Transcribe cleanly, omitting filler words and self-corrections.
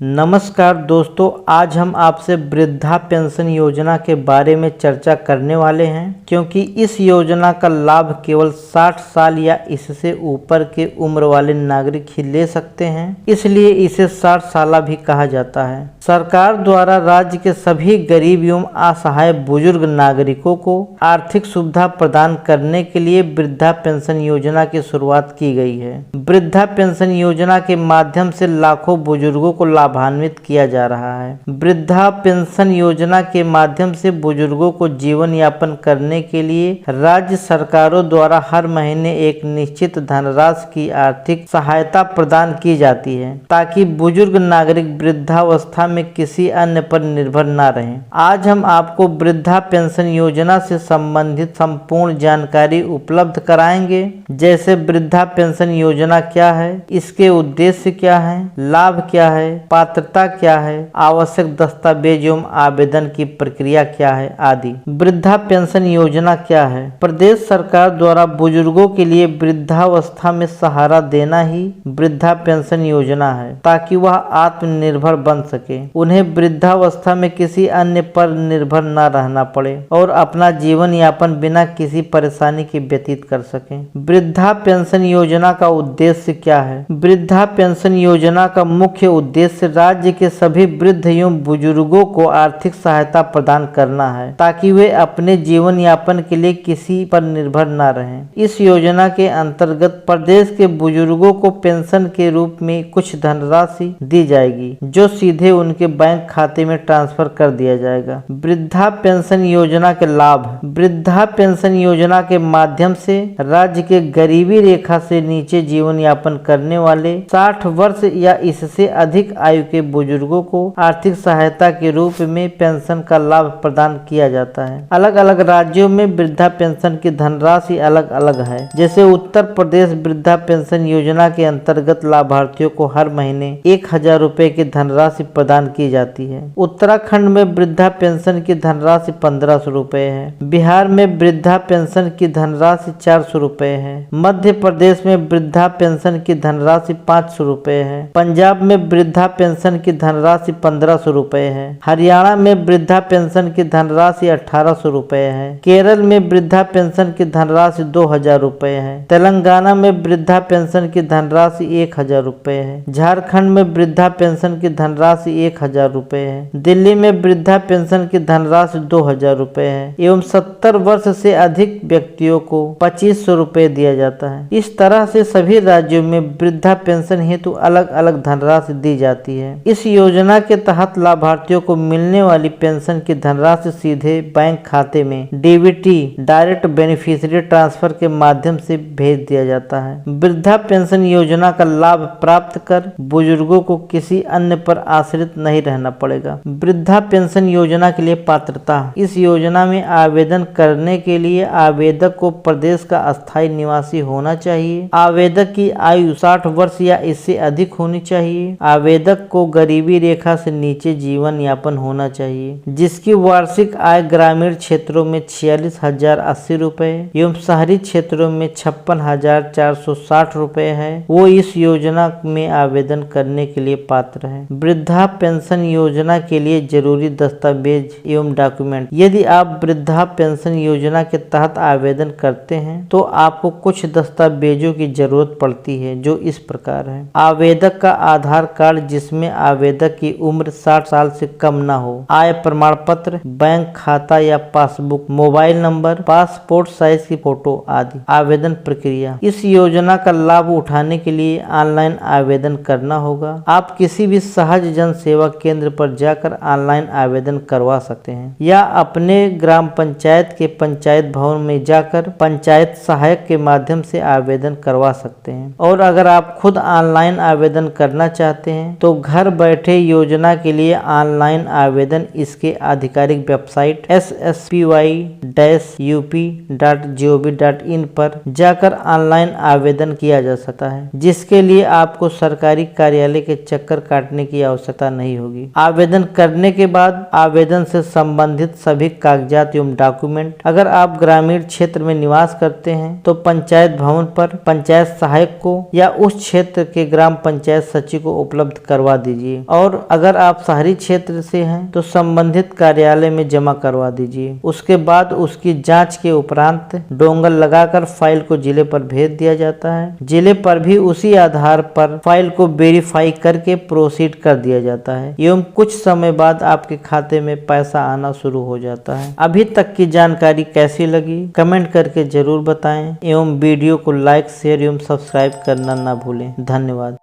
नमस्कार दोस्तों, आज हम आपसे वृद्धा पेंशन योजना के बारे में चर्चा करने वाले हैं क्योंकि इस योजना का लाभ केवल 60 साल या इससे ऊपर के उम्र वाले नागरिक ही ले सकते हैं, इसलिए इसे 60 साला भी कहा जाता है। सरकार द्वारा राज्य के सभी गरीब एवं असहाय बुजुर्ग नागरिकों को आर्थिक सुविधा प्रदान करने के लिए वृद्धा पेंशन योजना की शुरुआत की गई है। वृद्धा पेंशन योजना के माध्यम से लाखों बुजुर्गों को लाभान्वित किया जा रहा है। वृद्धा पेंशन योजना के माध्यम से बुजुर्गों को जीवन यापन करने के लिए राज्य सरकारों द्वारा हर महीने एक निश्चित धनराशि की आर्थिक सहायता प्रदान की जाती है ताकि बुजुर्ग नागरिक वृद्धावस्था में किसी अन्य पर निर्भर न रहें। आज हम आपको वृद्धा पेंशन योजना से संबंधित संपूर्ण जानकारी उपलब्ध कराएंगे, जैसे वृद्धा पेंशन योजना क्या है, इसके उद्देश्य क्या है, लाभ क्या है, पात्रता क्या है, आवश्यक दस्तावेज एवं आवेदन की प्रक्रिया क्या है आदि। वृद्धा पेंशन योजना क्या है? प्रदेश सरकार द्वारा बुजुर्गों के लिए वृद्धावस्था में सहारा देना ही वृद्धा पेंशन योजना है ताकि वह आत्मनिर्भर बन सके, उन्हें वृद्धावस्था में किसी अन्य पर निर्भर न रहना पड़े और अपना जीवन यापन बिना किसी परेशानी के व्यतीत कर सके। वृद्धा पेंशन योजना का उद्देश्य क्या है? वृद्धा पेंशन योजना का मुख्य उद्देश्य राज्य के सभी वृद्ध एवं बुजुर्गों को आर्थिक सहायता प्रदान करना है ताकि वे अपने जीवन यापन के लिए किसी पर निर्भर न रहें। इस योजना के अंतर्गत प्रदेश के बुजुर्गों को पेंशन के रूप में कुछ धनराशि दी जाएगी जो सीधे उनके बैंक खाते में ट्रांसफर कर दिया जाएगा। वृद्धा पेंशन योजना के लाभ। वृद्धा पेंशन योजना के माध्यम से राज्य के गरीबी रेखा से नीचे जीवन यापन करने वाले 60 वर्ष या इससे अधिक आयु के बुजुर्गों को आर्थिक सहायता के रूप में पेंशन का लाभ प्रदान किया जाता है। अलग अलग राज्यों में वृद्धा पेंशन की धनराशि अलग अलग है। जैसे उत्तर प्रदेश वृद्धा पेंशन योजना के अंतर्गत लाभार्थियों को हर महीने 1000 रुपए की धनराशि प्रदान की जाती है। उत्तराखंड में वृद्धा पेंशन की धनराशि 1500 रुपए है। बिहार में वृद्धा पेंशन की धनराशि 400 रुपए है। मध्य प्रदेश में वृद्धा पेंशन की धनराशि 500 रुपए है। पंजाब में वृद्धा पेंशन की धनराशि 1500 रुपए है। हरियाणा में वृद्धा पेंशन की धनराशि 1800 रुपए है। केरल में वृद्धा पेंशन की धनराशि 2000 रुपए है। तेलंगाना में वृद्धा पेंशन की धनराशि 1000 रुपए है। झारखंड में वृद्धा पेंशन की धनराशि 1000 रुपए है। दिल्ली में वृद्धा पेंशन की धनराशि 2000 रुपए है एवं 70 वर्ष से अधिक व्यक्तियों को 2500 रुपए दिया जाता है। इस तरह से सभी राज्यों में वृद्धा पेंशन हेतु अलग अलग धनराशि दी जाती है। इस योजना के तहत लाभार्थियों को मिलने वाली पेंशन की धनराशि सीधे बैंक खाते में डीबीटी डायरेक्ट बेनिफिशियरी ट्रांसफर के माध्यम से भेज दिया जाता है। वृद्धा पेंशन योजना का लाभ प्राप्त कर बुजुर्गों को किसी अन्य पर आश्रित नहीं रहना पड़ेगा। वृद्धा पेंशन योजना के लिए पात्रता। इस योजना में आवेदन करने के लिए आवेदक को प्रदेश का अस्थायी निवासी होना चाहिए। आवेदक की आयु 60 वर्ष या इससे अधिक होनी चाहिए। आवेदक को गरीबी रेखा से नीचे जीवन यापन होना चाहिए, जिसकी वार्षिक आय ग्रामीण क्षेत्रों में 46,080 रुपए एवं शहरी क्षेत्रों में 56,460 रुपए है, वो इस योजना में आवेदन करने के लिए पात्र है। वृद्धा पेंशन योजना के लिए जरूरी दस्तावेज एवं डॉक्यूमेंट। यदि आप वृद्धा पेंशन योजना के तहत आवेदन करते हैं तो आपको कुछ दस्तावेजों की जरूरत पड़ती है जो इस प्रकार है। आवेदक का आधार कार्ड जिसमें आवेदक की उम्र 60 साल से कम न हो, आय प्रमाण पत्र, बैंक खाता या passbook, mobile number, passport size की फोटो आदि। आवेदन प्रक्रिया। इस योजना का लाभ उठाने के लिए ऑनलाइन आवेदन करना होगा। आप किसी भी सहज जन सेवा केंद्र पर जाकर ऑनलाइन आवेदन करवा सकते हैं या अपने ग्राम पंचायत के पंचायत भवन में जाकर पंचायत सहायक के माध्यम से आवेदन करवा सकते हैं। और अगर आप खुद ऑनलाइन आवेदन करना चाहते हैं तो घर बैठे योजना के लिए ऑनलाइन आवेदन इसके आधिकारिक वेबसाइट sspi-up.gov.in पर जाकर ऑनलाइन आवेदन किया जा सकता है, जिसके लिए आपको सरकारी कार्यालय के चक्कर काटने की आवश्यकता नहीं होगी। आवेदन करने के बाद आवेदन से संबंधित सभी कागजात एवं डॉक्यूमेंट अगर आप ग्रामीण क्षेत्र में निवास करते हैं तो पंचायत भवन पर पंचायत सहायक को या उस क्षेत्र के ग्राम पंचायत सचिव को उपलब्ध करवा करवा दीजिए। और अगर आप शहरी क्षेत्र से हैं तो संबंधित कार्यालय में जमा करवा दीजिए। उसके बाद उसकी जांच के उपरांत डोंगल लगाकर फाइल को जिले पर भेज दिया जाता है। जिले पर भी उसी आधार पर फाइल को वेरीफाई करके प्रोसीड कर दिया जाता है एवं कुछ समय बाद आपके खाते में पैसा आना शुरू हो जाता है। अभी तक की जानकारी कैसी लगी कमेंट करके जरूर बताएं एवं वीडियो को लाइक शेयर एवं सब्सक्राइब करना ना भूलें। धन्यवाद।